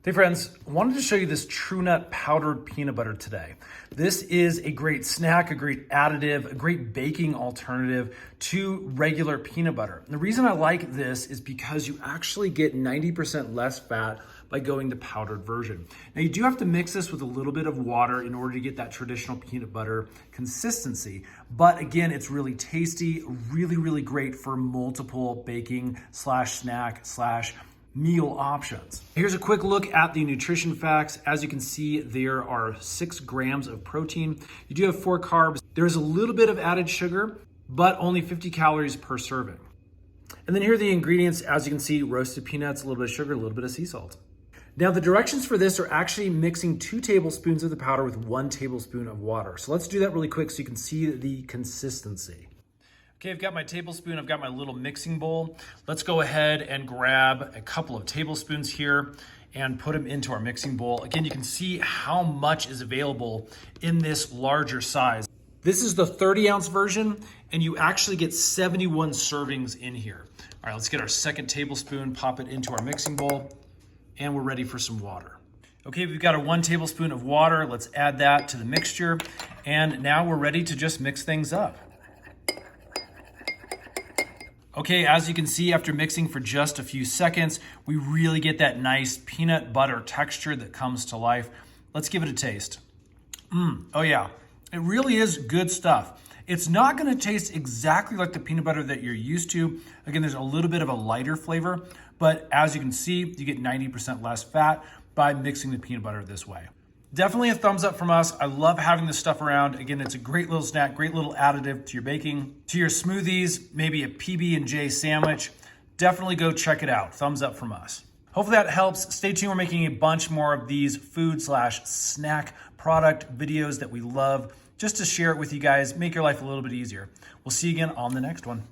Hey friends, I wanted to show you this Tru-Nut powdered peanut butter today. This is a great snack, a great additive, a great baking alternative to regular peanut butter. And the reason I like this is because you actually get 90% less fat by going to powdered version. Now you do have to mix this with a little bit of water in order to get that traditional peanut butter consistency. But again, it's really tasty, really great for multiple baking slash snack slash meal options. Here's a quick look at the nutrition facts. As you can see, there are 6 grams of protein. You do have 4 carbs. There's a little bit of added sugar, but only 50 calories per serving. And then here are the ingredients. As you can see, roasted peanuts, a little bit of sugar, a little bit of sea salt. Now the directions for this are actually mixing 2 tablespoons of the powder with 1 tablespoon of water. So let's do that really quick so you can see the consistency. Okay, I've got my tablespoon, I've got my little mixing bowl. Let's go ahead and grab a couple of tablespoons here and put them into our mixing bowl. Again, you can see how much is available in this larger size. This is the 30-ounce version, and you actually get 71 servings in here. All right, let's get our second tablespoon, pop it into our mixing bowl, and we're ready for some water. Okay, we've got our 1 tablespoon of water. Let's add that to the mixture, and now we're ready to just mix things up. Okay, as you can see, after mixing for just a few seconds, we really get that nice peanut butter texture that comes to life. Let's give it a taste. Oh yeah, it really is good stuff. It's not gonna taste exactly like the peanut butter that you're used to. Again, there's a little bit of a lighter flavor, but as you can see, you get 90% less fat by mixing the peanut butter this way. Definitely a thumbs up from us. I love having this stuff around. Again, it's a great little snack, great little additive to your baking, to your smoothies, maybe a PB&J sandwich. Definitely go check it out. Thumbs up from us. Hopefully that helps. Stay tuned. We're making a bunch more of these food slash snack product videos that we love just to share it with you guys, make your life a little bit easier. We'll see you again on the next one.